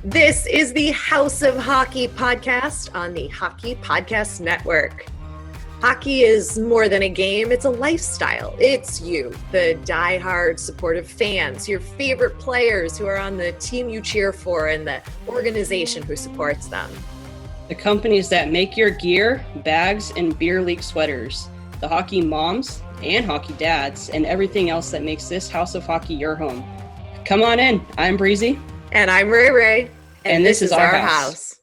This is the House of Hockey podcast on the Hockey Podcast Network. Hockey is more than a game, it's a lifestyle. It's you, the diehard supportive fans, your favorite players who are on the team you cheer for, and the organization who supports them. The companies that make your gear, bags, and beer league sweaters. The hockey moms and hockey dads, and everything else that makes this House of Hockey your home. Come on in. I'm Breezy. And I'm Rae Rae. And this is our house.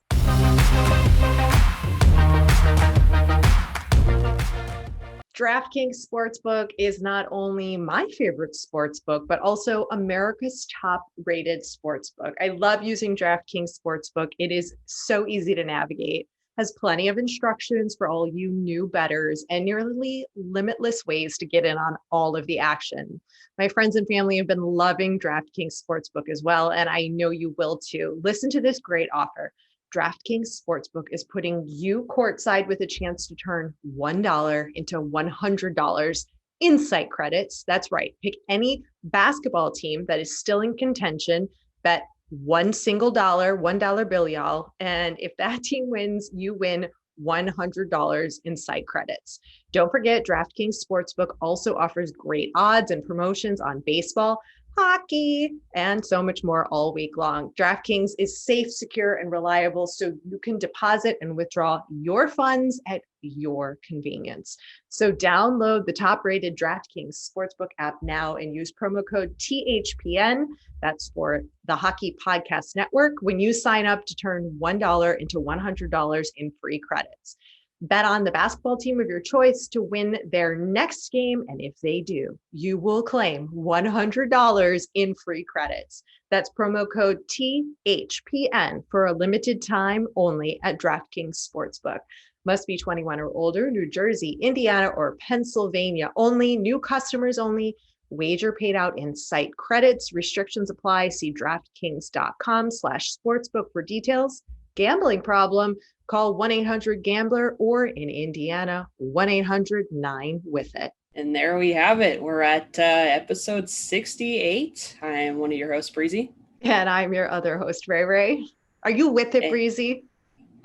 DraftKings Sportsbook is not only my favorite sportsbook, but also America's top-rated sportsbook. I love using DraftKings Sportsbook. It is so easy to navigate, has plenty of instructions for all you new bettors, and nearly limitless ways to get in on all of the action. My friends and family have been loving DraftKings Sportsbook as well, and I know you will too. Listen to this great offer. DraftKings Sportsbook is putting you courtside with a chance to turn $1 into $100 in site credits. That's right. Pick any basketball team that is still in contention, bet one single dollar, $1 bill, y'all. And if that team wins, you win $100 in site credits. Don't forget, DraftKings Sportsbook also offers great odds and promotions on baseball, hockey, and so much more all week long. DraftKings is safe, secure, and reliable, so you can deposit and withdraw your funds at your convenience. So download the top-rated DraftKings Sportsbook app now and use promo code THPN. That's for the Hockey Podcast Network when you sign up to turn $1 into $100 in free credits. Bet on the basketball team of your choice to win their next game, and if they do, you will claim $100 in free credits. That's promo code THPN for a limited time only at DraftKings Sportsbook. Must be 21 or older, New Jersey, Indiana, or Pennsylvania only, new customers only. Wager paid out in site credits. Restrictions apply. See DraftKings.com/sportsbook for details. Gambling problem? Call 1-800-GAMBLER or in Indiana, 1-800-9-WITH-IT. And there we have it. We're at episode 68. I am one of your hosts, Breezy. And I'm your other host, Rae Rae. Are you with it, Breezy?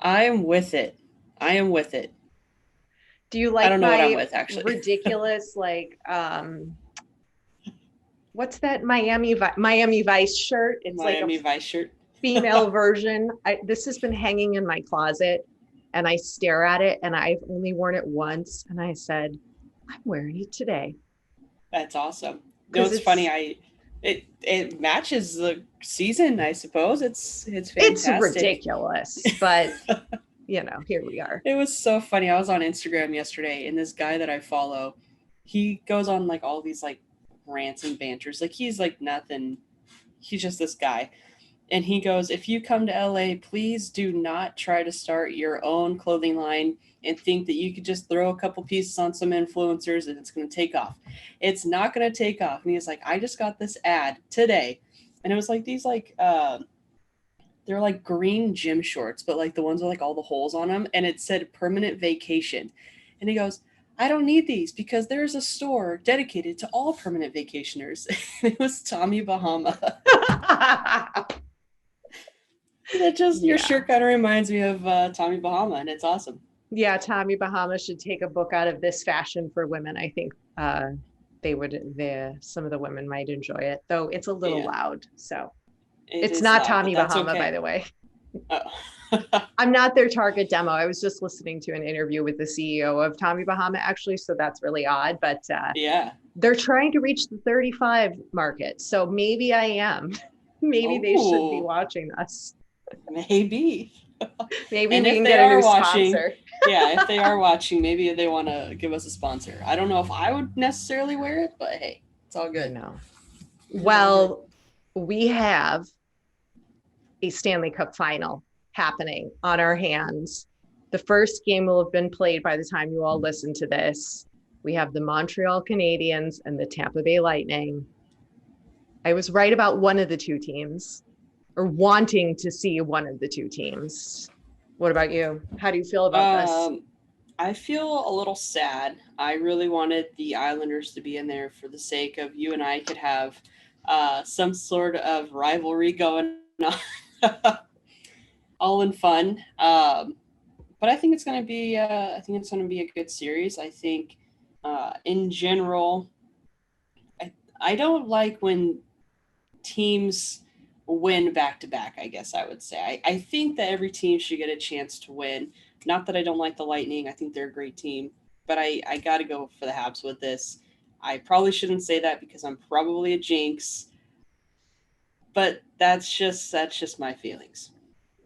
I am with it. I am with it. Do you like I don't know what I'm with, actually. ridiculous, what's that Miami Vice shirt? It's Miami Vice shirt. Female version. This has been hanging in my closet and I stare at it and I've only worn it once and I said, I'm wearing it today. That's awesome. No, it's funny. It matches the season, I suppose. It's fantastic. It's ridiculous, but here we are. It was so funny. I was on Instagram yesterday and this guy that I follow, he goes on like all these like rants and banters. Like he's like nothing. He's just this guy. And he goes, if you come to LA, please do not try to start your own clothing line and think that you could just throw a couple pieces on some influencers and it's going to take off. It's not going to take off. And he's like, I just got this ad today. And it was like these they're like green gym shorts, but like the ones with like all the holes on them. And it said permanent vacation. And he goes, I don't need these because there's a store dedicated to all permanent vacationers. It was Tommy Bahama. Your shirt kind of reminds me of Tommy Bahama, and it's awesome. Yeah, Tommy Bahama should take a book out of this fashion for women. I think some of the women might enjoy it, though it's a little loud. So it's not loud, Tommy Bahama, okay. By the way. Oh. I'm not their target demo. I was just listening to an interview with the CEO of Tommy Bahama, actually, so that's really odd. But they're trying to reach the 35 market, so maybe I am. Maybe they should be watching us. Maybe we can get a new sponsor. If they are watching, maybe they want to give us a sponsor. I don't know if I would necessarily wear it, but hey, it's all good. No. Well, we have a Stanley Cup Final happening on our hands. The first game will have been played by the time you all listen to this. We have the Montreal Canadiens and the Tampa Bay Lightning. I was right about one of the two teams, or wanting to see one of the two teams. What about you? How do you feel about this? I feel a little sad. I really wanted the Islanders to be in there for the sake of you and I could have some sort of rivalry going on. all in fun. But I think it's going to be a good series. I think in general, I don't like when teams win back to back, I guess I would say. I think that every team should get a chance to win. Not that I don't like the Lightning. I think they're a great team. But I got to go for the Habs with this. I probably shouldn't say that because I'm probably a jinx. But that's just my feelings.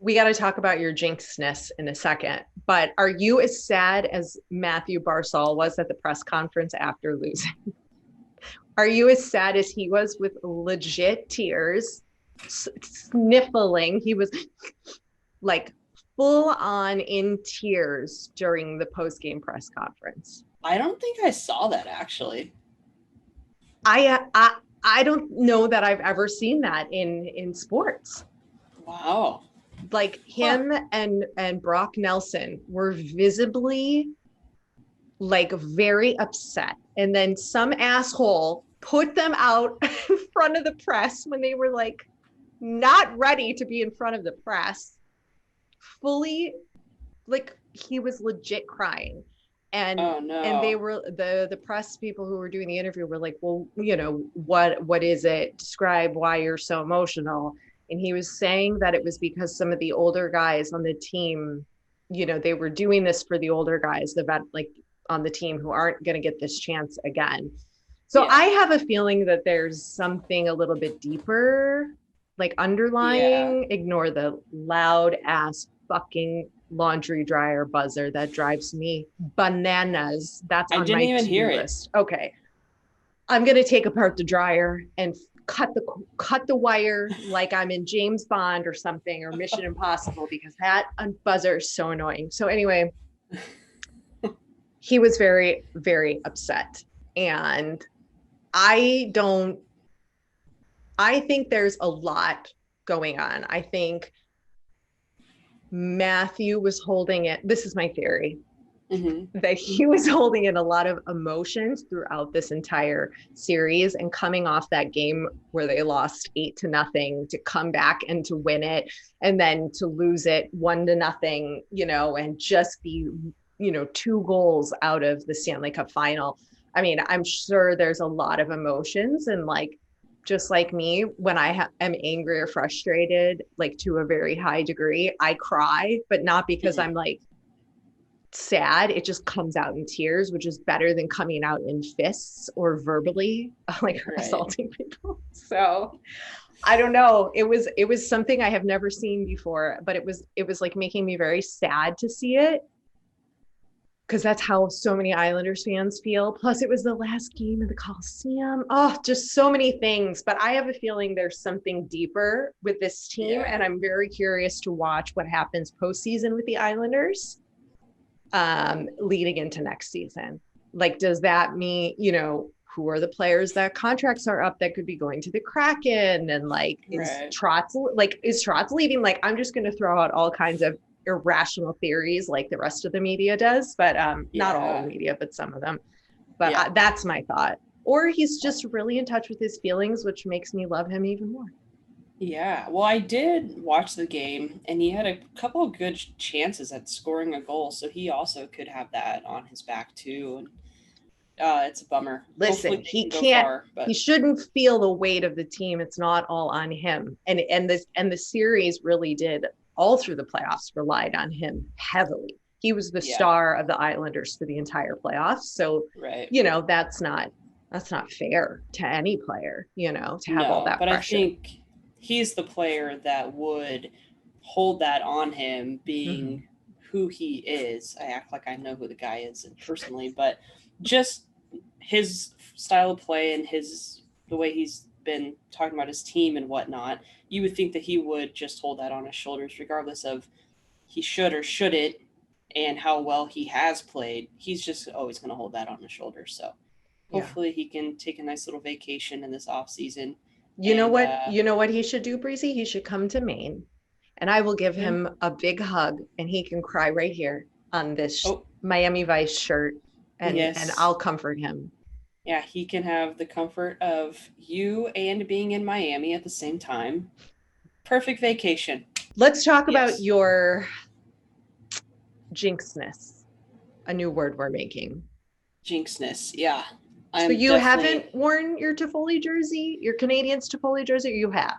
We got to talk about your jinxness in a second. But are you as sad as Matthew Barzal was at the press conference after losing? Are you as sad as he was with legit tears, sniffling? He was like full on in tears during the post-game press conference. I don't think I saw that actually. I don't know that I've ever seen that in sports. Wow. Like him and Brock Nelson were visibly like very upset. And then some asshole put them out in front of the press when they were like not ready to be in front of the press. Fully, like he was legit crying. And oh, no. and they were the press people who were doing the interview were like, well, you know, what is it? Describe why you're so emotional. And he was saying that it was because some of the older guys on the team, you know, they were doing this for the older guys, the vet, like on the team who aren't going to get this chance again. So I have a feeling that there's something a little bit deeper, like underlying. Ignore the loud ass fucking laundry dryer buzzer that drives me bananas. That's on my to-do list. Okay. I'm going to take apart the dryer and cut the wire like I'm in James Bond or something, or Mission Impossible, because that buzzer is so annoying. So anyway, he was very, very upset. And I think there's a lot going on. I think Matthew was holding it. This is my theory. That he was holding in a lot of emotions throughout this entire series, and coming off that game where they lost 8-0 to come back and to win it, and then to lose it 1-0, you know, and just be, you know, 2 goals out of the Stanley Cup Final. I mean, I'm sure there's a lot of emotions, and like, just like me, when I am angry or frustrated, like to a very high degree, I cry, but not because I'm like sad. It just comes out in tears, which is better than coming out in fists or verbally, like assaulting people. So I don't know. It was something I have never seen before, but it was like making me very sad to see it, because that's how so many Islanders fans feel. Plus it was the last game of the Coliseum. Oh, just so many things. But I have a feeling there's something deeper with this team. And I'm very curious to watch what happens postseason with the Islanders, leading into next season. Like, does that mean, you know, who are the players that contracts are up that could be going to the Kraken? And like, is Trotz leaving? Like, I'm just going to throw out all kinds of irrational theories like the rest of the media does, but not all media, but some of them. But that's my thought. Or he's just really in touch with his feelings, which makes me love him even more. Yeah, well, I did watch the game, and he had a couple of good chances at scoring a goal, so he also could have that on his back too. And it's a bummer. Listen, he can't. He shouldn't feel the weight of the team. It's not all on him. And the series really did, all through the playoffs, relied on him heavily. He was the star of the Islanders for the entire playoffs. So, you know, that's not fair to any player, you know, to have all that pressure. But I think he's the player that would hold that on him, being who he is. I act like I know who the guy is personally, but just his style of play and the way he's been talking about his team and whatnot, you would think that he would just hold that on his shoulders, regardless of he should or shouldn't and how well he has played. He's just always going to hold that on his shoulders. So hopefully he can take a nice little vacation in this off season. You know what he should do, Breezy? He should come to Maine, and I will give him a big hug, and he can cry right here on this Miami Vice shirt, and I'll comfort him. Yeah, he can have the comfort of you and being in Miami at the same time. Perfect vacation. Let's talk about Yes. your jinxness, a new word we're making. Jinxness. Yeah. So I'm you definitely haven't worn your Toffoli jersey, your Canadiens Toffoli jersey, or you have?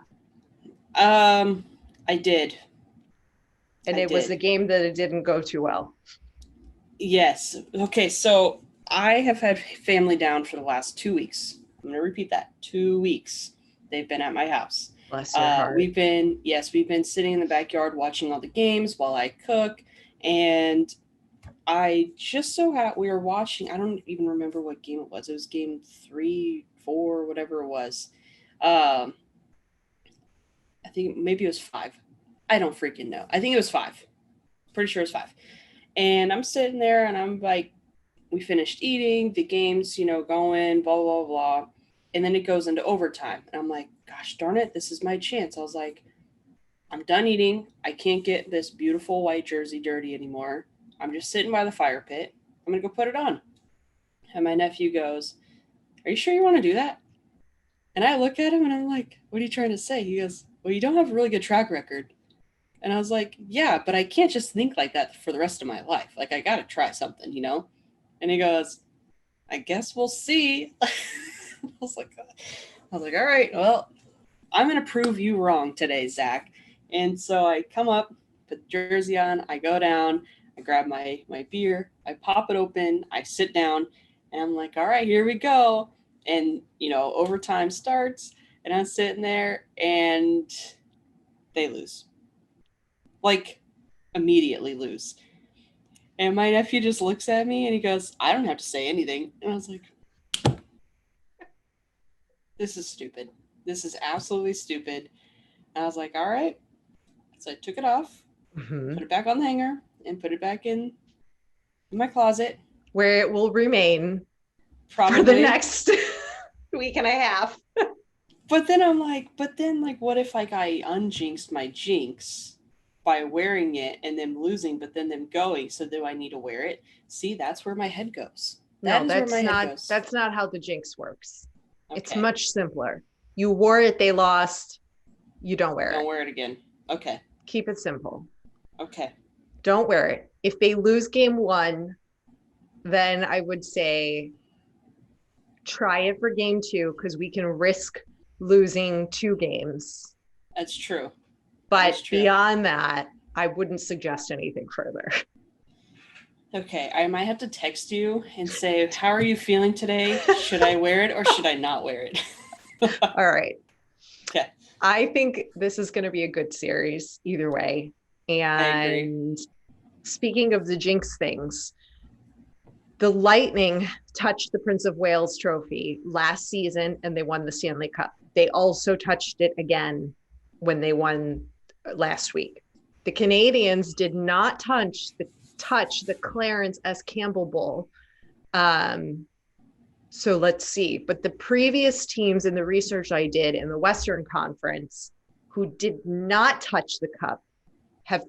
I did. And I it was the did. game that it didn't go too well. Yes. Okay, so I have had family down for the last 2 weeks. I'm going to repeat that. 2 weeks. They've been at my house. Bless your heart. We've been sitting in the backyard watching all the games while I cook. And I just we were watching, I don't even remember what game it was. It was game 3, 4, whatever it was. Um, I think maybe it was 5. I don't freaking know. I think it was 5. Pretty sure it was 5. And I'm sitting there and I'm like, we finished eating, the game's, going, blah, blah, blah. And then it goes into overtime. And I'm like, gosh darn it, this is my chance. I was like, I'm done eating. I can't get this beautiful white jersey dirty anymore. I'm just sitting by the fire pit. I'm going to go put it on. And my nephew goes, are you sure you want to do that? And I look at him and I'm like, what are you trying to say? He goes, well, you don't have a really good track record. And I was like, yeah, but I can't just think like that for the rest of my life. Like, I got to try something, And he goes, I guess we'll see. I was like, all right, well, I'm going to prove you wrong today, Zach. And so I come up, put the jersey on, I go down, I grab my beer, I pop it open, I sit down, and I'm like, all right, here we go. And, overtime starts, and I'm sitting there, and they lose. Like, immediately lose. And my nephew just looks at me and he goes, I don't have to say anything. And I was like, this is stupid. This is absolutely stupid. And I was like, all right. So I took it off, put it back on the hanger, and put it back in my closet. Where it will remain probably for the next week and a half. But then I'm like, what if I unjinxed my jinx by wearing it and then losing, but then them going? So do I need to wear it? See, that's where my head goes. That's not how the jinx works. Okay. It's much simpler. You wore it, they lost. You don't wear it. Don't wear it again. Okay. Keep it simple. Okay. Don't wear it. If they lose game 1, then I would say try it for game 2 because we can risk losing 2 games. That's true. But beyond that, I wouldn't suggest anything further. Okay, I might have to text you and say, how are you feeling today? Should I wear it or should I not wear it? All right. Okay. I think this is going to be a good series either way. And speaking of the jinx things, the Lightning touched the Prince of Wales trophy last season and they won the Stanley Cup. They also touched it again when they won last week. The Canadiens did not touch the Clarence S. Campbell Bowl. So let's see. But the previous teams in the research I did in the Western Conference who did not touch the cup have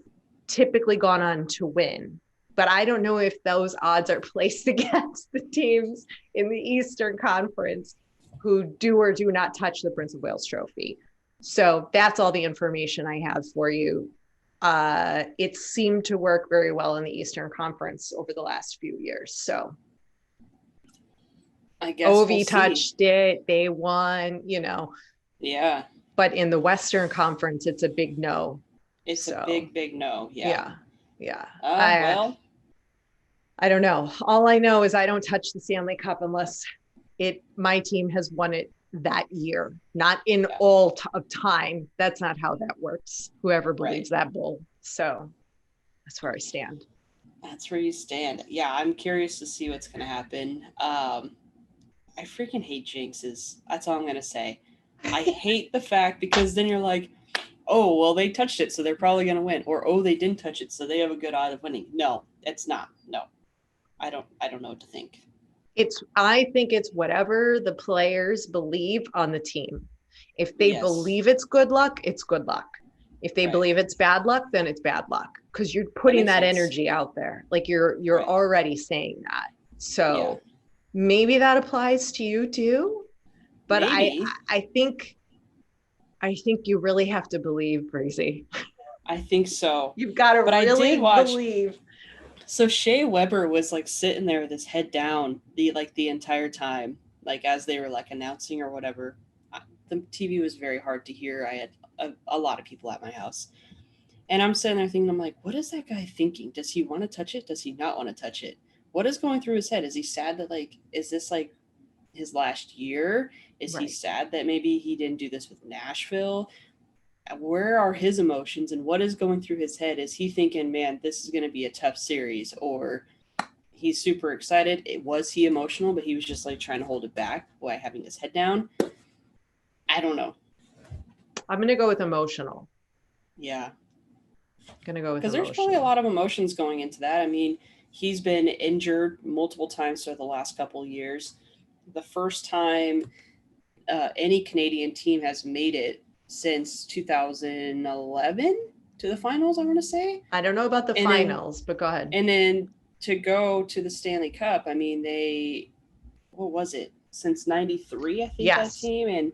typically gone on to win. But I don't know if those odds are placed against the teams in the Eastern Conference who do or do not touch the Prince of Wales trophy. So that's all the information I have for you. It seemed to work very well in the Eastern Conference over the last few years. So I guess Ovi touched it. They won, Yeah. But in the Western Conference, it's a big no. It's a big no. Yeah. Well, I don't know. All I know is I don't touch the Stanley Cup unless my team has won it that year, not in all of time. That's not how that works. Whoever believes that bull. So that's where I stand. That's where you stand. Yeah, I'm curious to see what's going to happen. I freaking hate jinxes. That's all I'm going to say. I hate the fact because then you're like, oh, well, they touched it, so they're probably going to win. Or, oh, they didn't touch it, so they have a good odds of winning. No, it's not. No. I don't know what to think. I think it's whatever the players believe on the team. If they believe it's good luck, it's good luck. If they believe it's bad luck, then it's bad luck because you're putting that energy out there. Like you're already saying that. So maybe that applies to you too. But I think you really have to believe, Breezy. I think so. You've got to really believe. So Shea Weber was like sitting there with his head down the entire time, like as they were like announcing or whatever. The TV was very hard to hear. I had a lot of people at my house. And I'm sitting there thinking, I'm like, what is that guy thinking? Does he want to touch it? Does he not want to touch it? What is going through his head? Is he sad that, like, is this like his last year? Is he Right. sad that maybe he didn't do this with Nashville? Where are his emotions and what is going through his head? Is he thinking, man, this is going to be a tough series? Or he's super excited? Was he emotional, but he was just like trying to hold it back by having his head down? I don't know. I'm going to go with emotional. Yeah. Going to go with because there's probably a lot of emotions going into that. I mean, he's been injured multiple times for the last couple of years. The first time any Canadian team has made it since 2011 to the finals, I want to say. I don't know about the finals, but go ahead. And then to go to the Stanley Cup, I mean, what was it? Since 93, I think, yes. That team. And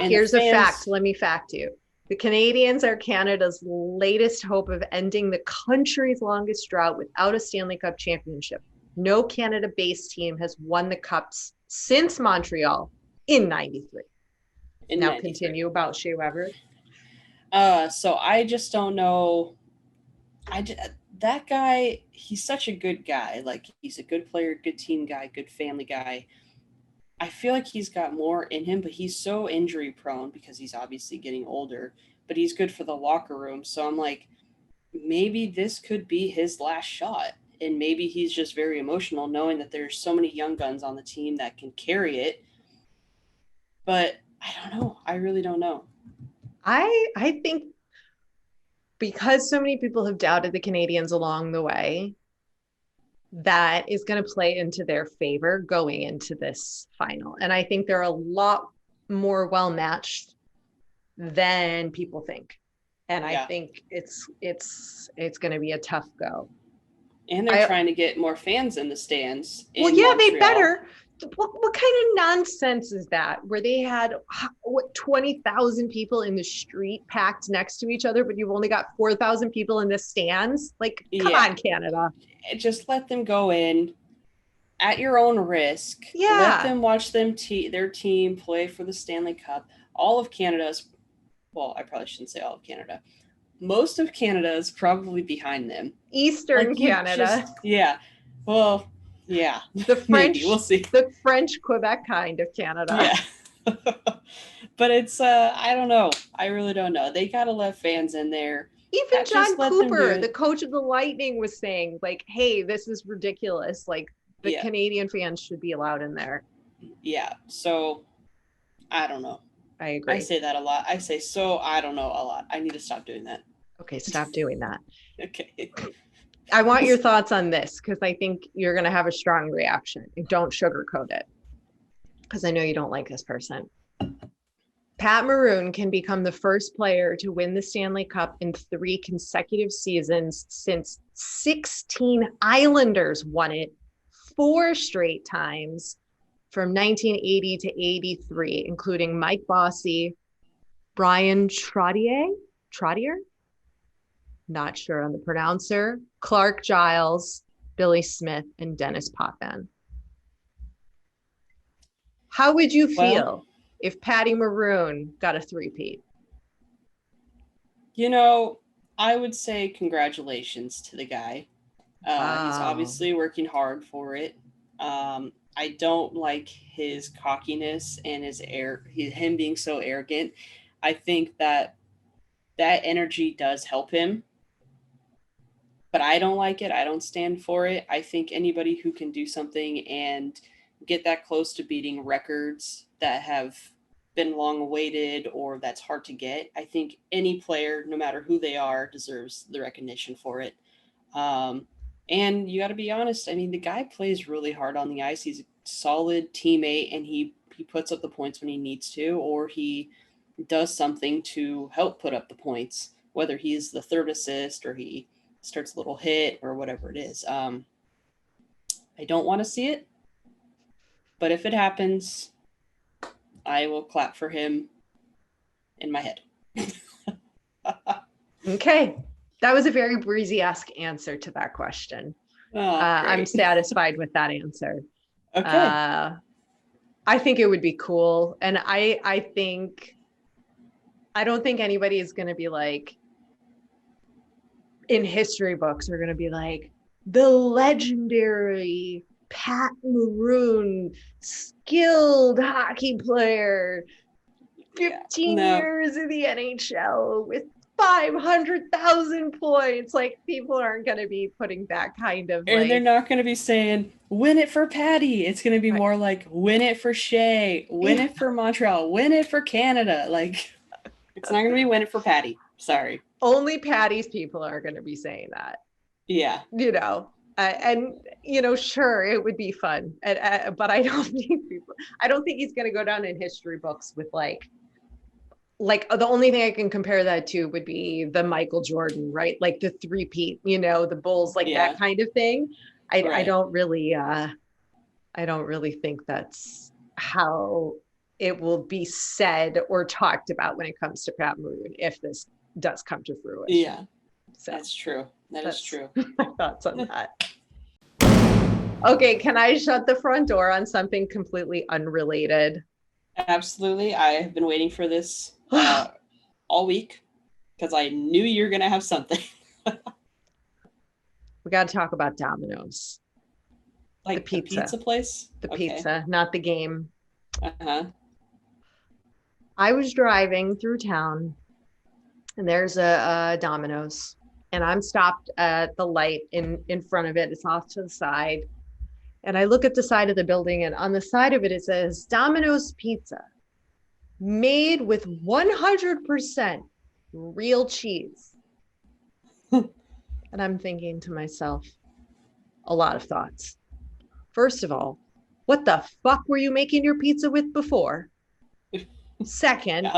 here's a fact. Let me fact you. The Canadiens are Canada's latest hope of ending the country's longest drought without a Stanley Cup championship. No Canada-based team has won the Cups since Montreal in 93. Now 93. Continue about Shea Weber. So I just don't know. That guy, he's such a good guy. Like, he's a good player, good team guy, good family guy. I feel like he's got more in him, but he's so injury prone because he's obviously getting older, but he's good for the locker room. So I'm like, maybe this could be his last shot. And maybe he's just very emotional knowing that there's so many young guns on the team that can carry it. But I don't know. I really don't know. I think because so many people have doubted the Canadiens along the way, that is going to play into their favor going into this final. And I think they're a lot more well-matched than people think. And yeah. I think it's going to be a tough go. And they're trying to get more fans in the stands. Well, yeah, Montreal. They better. What kind of nonsense is that? Where they had 20,000 people in the street packed next to each other, but you've only got 4,000 people in the stands? Like, come on, Canada. Just let them go in at your own risk. Yeah. Let them watch their team play for the Stanley Cup. All of Canada's, well, I probably shouldn't say all of Canada. Most of Canada is probably behind them. Eastern Canada. Yeah. Well, yeah. The French, maybe. We'll see. The French Quebec kind of Canada. Yeah. But it's, I don't know. I really don't know. They got to let fans in there. Even John Cooper, the coach of the Lightning, was saying, like, hey, this is ridiculous. Like, the Canadian fans should be allowed in there. Yeah. So, I don't know. I agree. I say that a lot. I say, so I don't know a lot. I need to stop doing that. Okay, stop doing that. Okay. I want your thoughts on this because I think you're going to have a strong reaction. Don't sugarcoat it because I know you don't like this person. Pat Maroon can become the first player to win the Stanley Cup in 3 consecutive seasons since 16 Islanders won it 4 straight times from 1980 to 83, including Mike Bossy, Brian Trottier, not sure on the pronouncer, Clark Giles, Billy Smith, and Dennis Potvin. How would you feel if Patty Maroon got a 3-peat? You know, I would say congratulations to the guy. Wow. He's obviously working hard for it. I don't like his cockiness and him being so arrogant. I think that energy does help him, but I don't like it. I don't stand for it. I think anybody who can do something and get that close to beating records that have been long awaited or that's hard to get, I think any player, no matter who they are, deserves the recognition for it. And you got to be honest. I mean, the guy plays really hard on the ice. He's a solid teammate, and he puts up the points when he needs to, or he does something to help put up the points, whether he's the third assist or he starts a little hit or whatever it is. I don't want to see it, but if it happens, I will clap for him in my head. Okay. That was a very Breezy-esque answer to that question. Oh, I'm satisfied with that answer. Okay. I think it would be cool. And I don't think anybody is going to be like, in history books, are going to be like, the legendary Pat Maroon, skilled hockey player, 15 years in the NHL with 500,000 points. Like, people aren't going to be putting that kind of, and they're not going to be saying, win it for Patty. It's going to be more like, win it for Shea, win it for Montreal, win it for Canada. Like, it's not going to be win it for Patty. Sorry. Only Patty's people are going to be saying that. Yeah. You know, and, you know, sure, it would be fun. But I don't think he's going to go down in history books with like the only thing I can compare that to would be the Michael Jordan, right? Like the three-peat, you know, the Bulls, like that kind of thing. I don't really think that's how it will be said or talked about when it comes to Pat Maroon, if this does come to fruition. Yeah, so that's true. That's true. My thoughts on that. Okay, can I shut the front door on something completely unrelated? Absolutely. I have been waiting for this all week because I knew you're going to have something. We got to talk about Domino's. Like the pizza place? The pizza, not the game. Uh-huh. I was driving through town and there's a Domino's and I'm stopped at the light in front of it. It's off to the side. And I look at the side of the building and on the side of it, it says Domino's Pizza, made with 100% real cheese. And I'm thinking to myself, a lot of thoughts. First of all, what the fuck were you making your pizza with before? Second,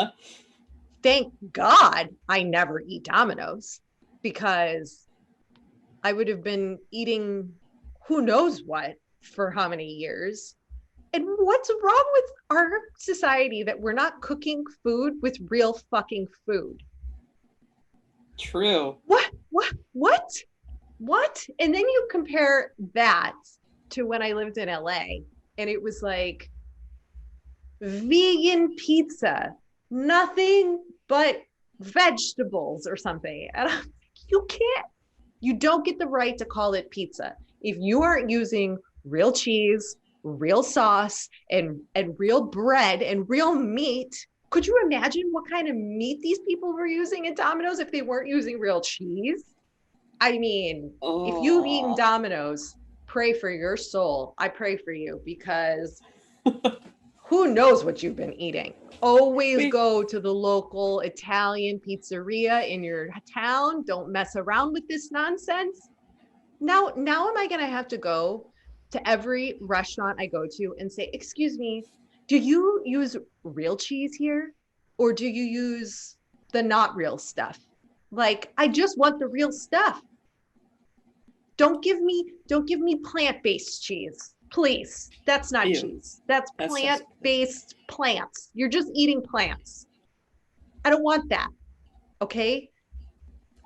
thank God I never eat Domino's, because I would have been eating who knows what for how many years. And what's wrong with our society that we're not cooking food with real fucking food? True. What? And then you compare that to when I lived in LA and it was like vegan pizza, nothing but vegetables or something. And I'm like, you don't get the right to call it pizza if you aren't using real cheese, real sauce, and real bread and real meat. Could you imagine what kind of meat these people were using at Domino's if they weren't using real cheese? I mean, if you've eaten Domino's, pray for your soul. I pray for you, because who knows what you've been eating. Always go to the local Italian pizzeria in your town. Don't mess around with this nonsense. Now am I going to have to go to every restaurant I go to and say, excuse me, do you use real cheese here? Or do you use the not real stuff? Like, I just want the real stuff. Don't give me plant-based cheese, please. That's not cheese. That's plant-based plants. You're just eating plants. I don't want that. Okay?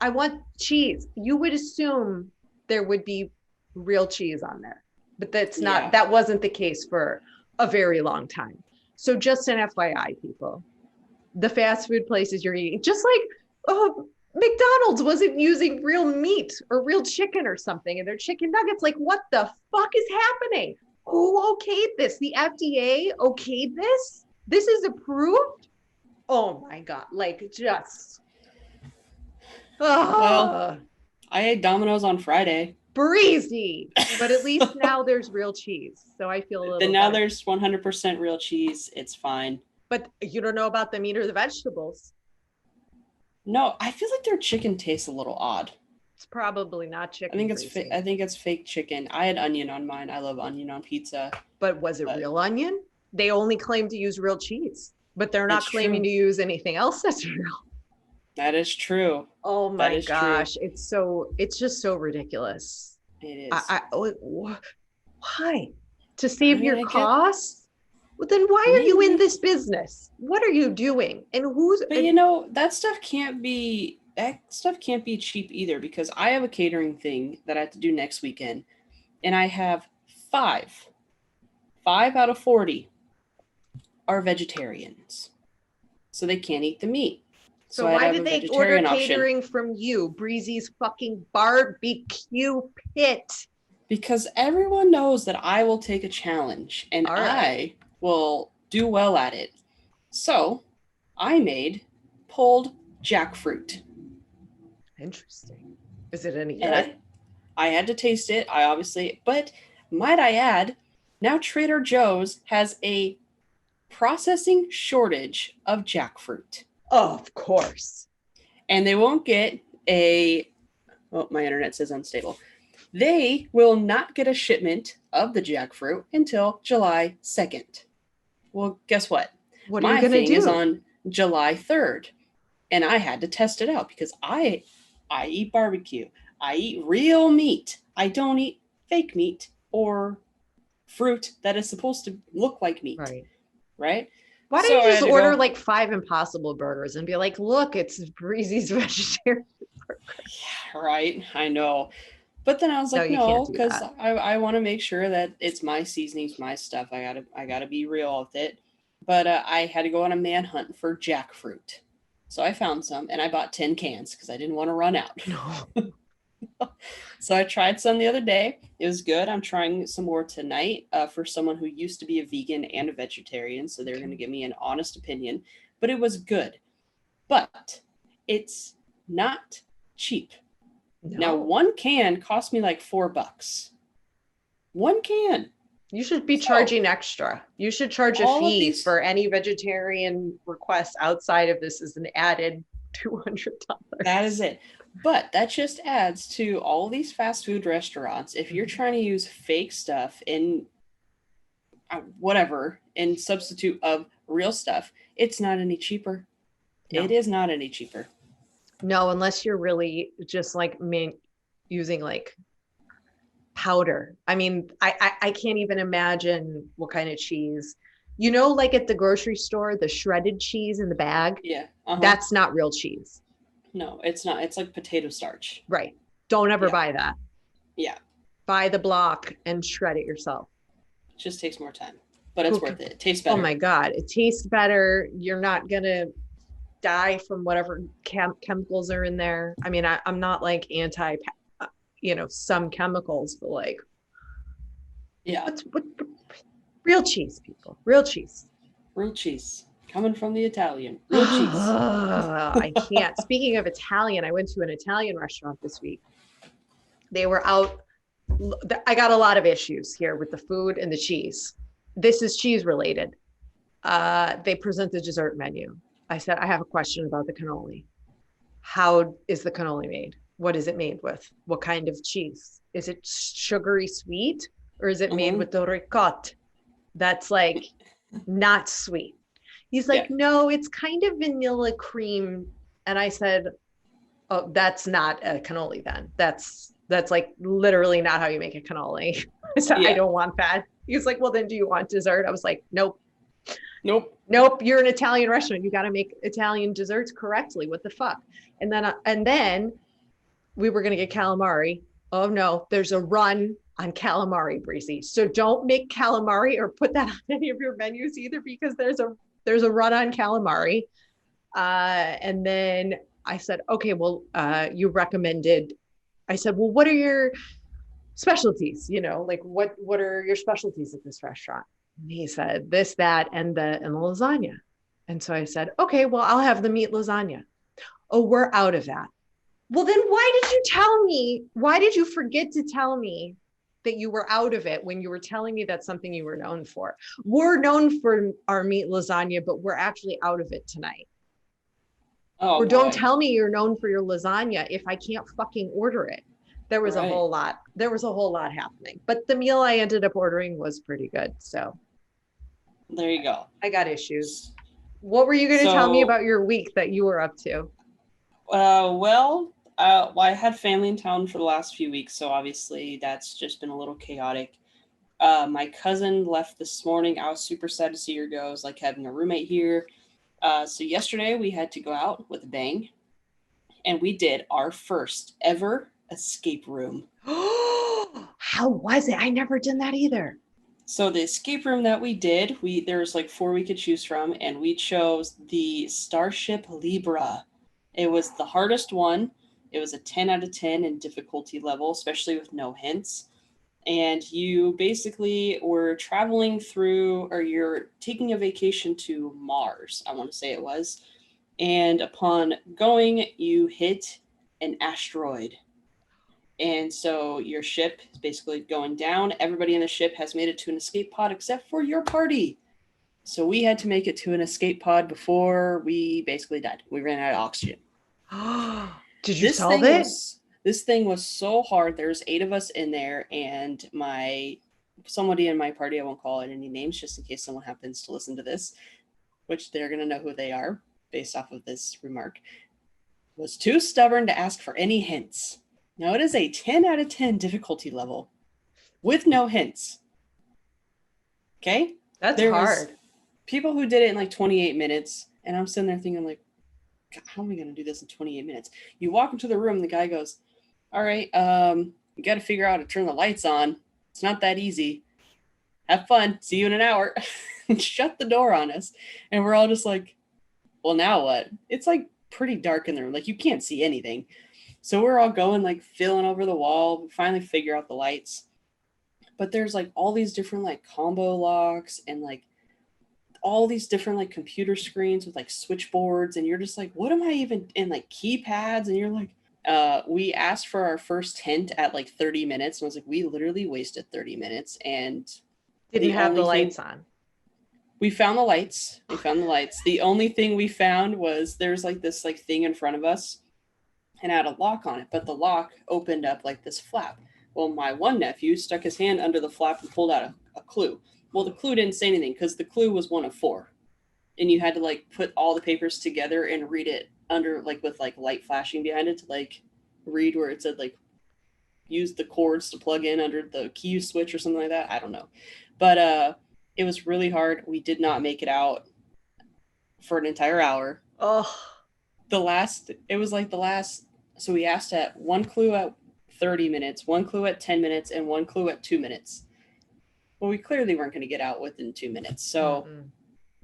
I want cheese. You would assume there would be real cheese on there, but that's not, that wasn't the case for a very long time. So just an FYI, people, the fast food places you're eating, just like McDonald's wasn't using real meat or real chicken or something in their chicken nuggets. Like, what the fuck is happening? Who okayed this? The FDA okayed this? This is approved? Oh my God. Like, just. Well, I ate Domino's on Friday. Breezy. But at least now there's real cheese. So I feel a little Then now there's 100% real cheese. It's fine. But you don't know about the meat or the vegetables. No, I feel like their chicken tastes a little odd. It's probably not chicken. I think it's fake chicken. I had onion on mine. I love onion on pizza. But was it real onion? They only claim to use real cheese, but they're not claiming to use anything else that's real. That is true. Oh my gosh. True. It's just so ridiculous. It is. Why? To save your costs? Well, then why are you in this business? What are you doing? And who's... But you know, that stuff can't be that stuff can't be cheap either, because I have a catering thing that I have to do next weekend, and I have five out of 40 are vegetarians, so they can't eat the meat. So I had to why have did a they order vegetarian option. catering from you, Breezy's fucking barbecue pit? Because everyone knows that I will take a challenge, and All right. I will do well at it. So I made pulled jackfruit. Interesting. Is it any And good? I had to taste it, but might I add, now Trader Joe's has a processing shortage of jackfruit. Oh, of course. And they won't get my internet says unstable. They will not get a shipment of the jackfruit until July 2nd. Well, guess what? What are you going to do? My thing is on July 3rd. And I had to test it out because I eat barbecue. I eat real meat. I don't eat fake meat or fruit that is supposed to look like meat. Right? Why don't you just order like 5 Impossible burgers and be like, look, it's Breezy's vegetarian burger. Yeah, right. I know. But then I was like, no, because I want to make sure that it's my seasonings, my stuff. I gotta be real with it. But I had to go on a manhunt for jackfruit. So I found some, and I bought 10 cans because I didn't want to run out. No. So I tried some the other day. It was good. I'm trying some more tonight for someone who used to be a vegan and a vegetarian. So they're going to give me an honest opinion. But it was good. But it's not cheap. No. Now, one can cost me like $4. One can. You should be charging extra. You should charge a fee for any vegetarian request outside of this is an added $200. That is it. But that just adds to all these fast food restaurants. If you're trying to use fake stuff in whatever in substitute of real stuff, it's not any cheaper. No. It is not any cheaper. No, unless you're really just like using like powder. I mean, I can't even imagine what kind of cheese. You know, like at the grocery store, the shredded cheese in the bag? Yeah. That's not real cheese. No, it's not. It's like potato starch. Right. Don't ever buy that. Yeah. Buy the block and shred it yourself. It just takes more time, but it's worth it. It tastes better. Oh my God. It tastes better. You're not going to die from whatever chemicals are in there. I mean, I'm not like anti, some chemicals, but like, what real cheese, people, real cheese. Real cheese. Coming from the Italian. Real cheese. I can't. Speaking of Italian, I went to an Italian restaurant this week. They were out. I got a lot of issues here with the food and the cheese. This is cheese related. They present the dessert menu. I said, I have a question about the cannoli. How is the cannoli made? What is it made with? What kind of cheese? Is it sugary sweet or is it made with the ricotta? That's like not sweet. He's like, no, it's kind of vanilla cream. And I said, oh, that's not a cannoli then. That's like literally not how you make a cannoli. I said, I don't want that. He's like, well, then do you want dessert? I was like, nope. You're an Italian restaurant. You got to make Italian desserts correctly. What the fuck? And then we were going to get calamari. Oh no, there's a run on calamari, Breezy. So don't make calamari or put that on any of your menus either, because there's a run on calamari. And then I said, okay, well, you recommended, I said, well, what are your specialties? Like what are your specialties at this restaurant? And he said this, that, and the lasagna. And so I said, okay, well, I'll have the meat lasagna. Oh, we're out of that. Well, then why did you tell me? Why did you forget to tell me that you were out of it when you were telling me that's something you were known for? We're known for our meat lasagna, but we're actually out of it tonight. Or don't tell me you're known for your lasagna if I can't fucking order it. There was a whole lot. There was a whole lot happening, but the meal I ended up ordering was pretty good. So there you go. I got issues. What were you going to tell me about your week that you were up to? I had family in town for the last few weeks, so obviously that's just been a little chaotic. My cousin left this morning. I was super sad to see her go. It was like having a roommate here. So yesterday we had to go out with a bang. And we did our first ever escape room. How was it? I never done that either. So the escape room that we did, there's like 4 we could choose from, and we chose the Starship Libra. It was the hardest one. It was a 10 out of 10 in difficulty level, especially with no hints. And you basically were traveling through, or you're taking a vacation to Mars, I want to say it was. And upon going, you hit an asteroid. And so your ship is basically going down. Everybody in the ship has made it to an escape pod except for your party. So we had to make it to an escape pod before we basically died. We ran out of oxygen. Did you solve it? This thing was so hard. There's 8 of us in there, and somebody in my party, I won't call it any names just in case someone happens to listen to this, which they're going to know who they are based off of this remark, was too stubborn to ask for any hints. Now, it is a 10 out of 10 difficulty level with no hints. Okay? That's hard. People who did it in like 28 minutes, and I'm sitting there thinking like, God, how am I going to do this in 28 minutes? You walk into the room, the guy goes, all right, you got to figure out how to turn the lights on. It's not that easy. Have fun. See you in an hour. Shut the door on us. And we're all just like, well, now what? It's like pretty dark in the room. Like you can't see anything. So we're all going like feeling over the wall. We finally figure out the lights. But there's like all these different like combo locks and like all these different like computer screens with like switchboards. And you're just like, what am I even in, like keypads? And you're like, we asked for our first hint at like 30 minutes. And I was like, we literally wasted 30 minutes and didn't have the lights on. We found the lights. The only thing we found was there's like this like thing in front of us and had a lock on it, but the lock opened up like this flap. Well, my one nephew stuck his hand under the flap and pulled out a clue. Well, the clue didn't say anything because the clue was 1 of 4. And you had to like put all the papers together and read it under like with like light flashing behind it to like read where it said like use the cords to plug in under the key switch or something like that. I don't know. But it was really hard. We did not make it out for an entire hour. Oh. So we asked at 1 clue at 30 minutes, 1 clue at 10 minutes, and 1 clue at 2 minutes. Well, we clearly weren't going to get out within 2 minutes. So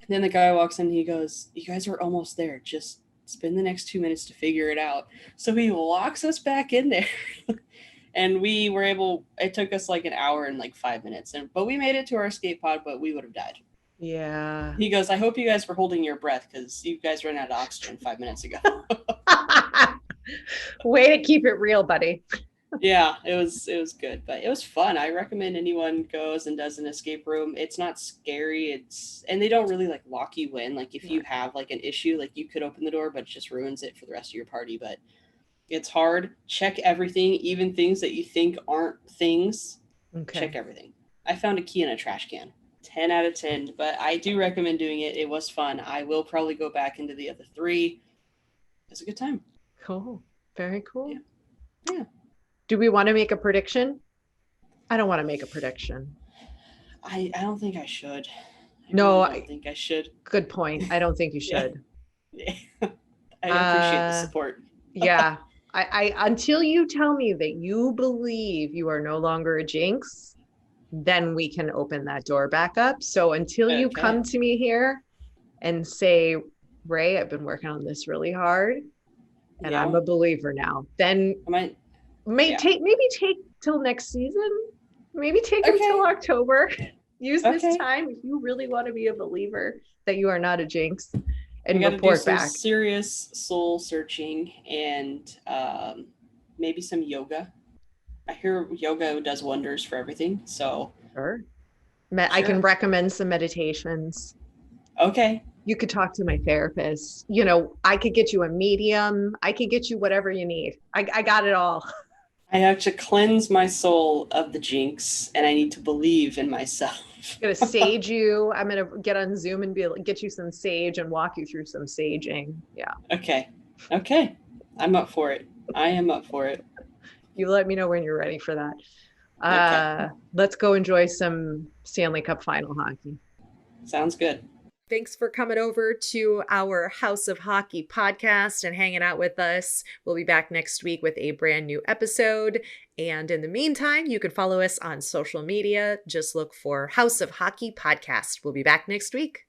then the guy walks in and he goes, you guys are almost there. Just spend the next 2 minutes to figure it out. So he locks us back in there. And we were able, it took us like an hour and like 5 minutes. But we made it to our escape pod, but we would have died. Yeah. He goes, I hope you guys were holding your breath because you guys ran out of oxygen 5 minutes ago. Way to keep it real, buddy. Yeah, it was good, but it was fun. I recommend anyone goes and does an escape room. It's not scary. And they don't really like lock you in. Like if you have like an issue, like you could open the door, but it just ruins it for the rest of your party. But it's hard. Check everything, even things that you think aren't things. Okay. Check everything. I found a key in a trash can. 10 out of 10, but I do recommend doing it. It was fun. I will probably go back into the other 3. It was a good time. Cool. Very cool. Yeah. Do we want to make a prediction? I don't want to make a prediction. I don't think I should. I don't think I should. Good point. I don't think you should. Yeah. I appreciate the support. Yeah. I until you tell me that you believe you are no longer a jinx, then we can open that door back up. So until you come to me here and say, Ray, I've been working on this really hard and I'm a believer now, then take till next season. Maybe take until October. Use this time if you really want to be a believer that you are not a jinx, and report back. Serious soul searching and maybe some yoga. I hear yoga does wonders for everything. So sure. I can recommend some meditations. Okay. You could talk to my therapist. You know, I could get you a medium. I could get you whatever you need. I got it all. I have to cleanse my soul of the jinx, and I need to believe in myself. I'm going to sage you. I'm going to get on Zoom and get you some sage and walk you through some saging. Yeah. Okay. I'm up for it. I am up for it. You let me know when you're ready for that. Let's go enjoy some Stanley Cup Final hockey. Sounds good. Thanks for coming over to our House of Hockey podcast and hanging out with us. We'll be back next week with a brand new episode. And in the meantime, you can follow us on social media. Just look for House of Hockey podcast. We'll be back next week.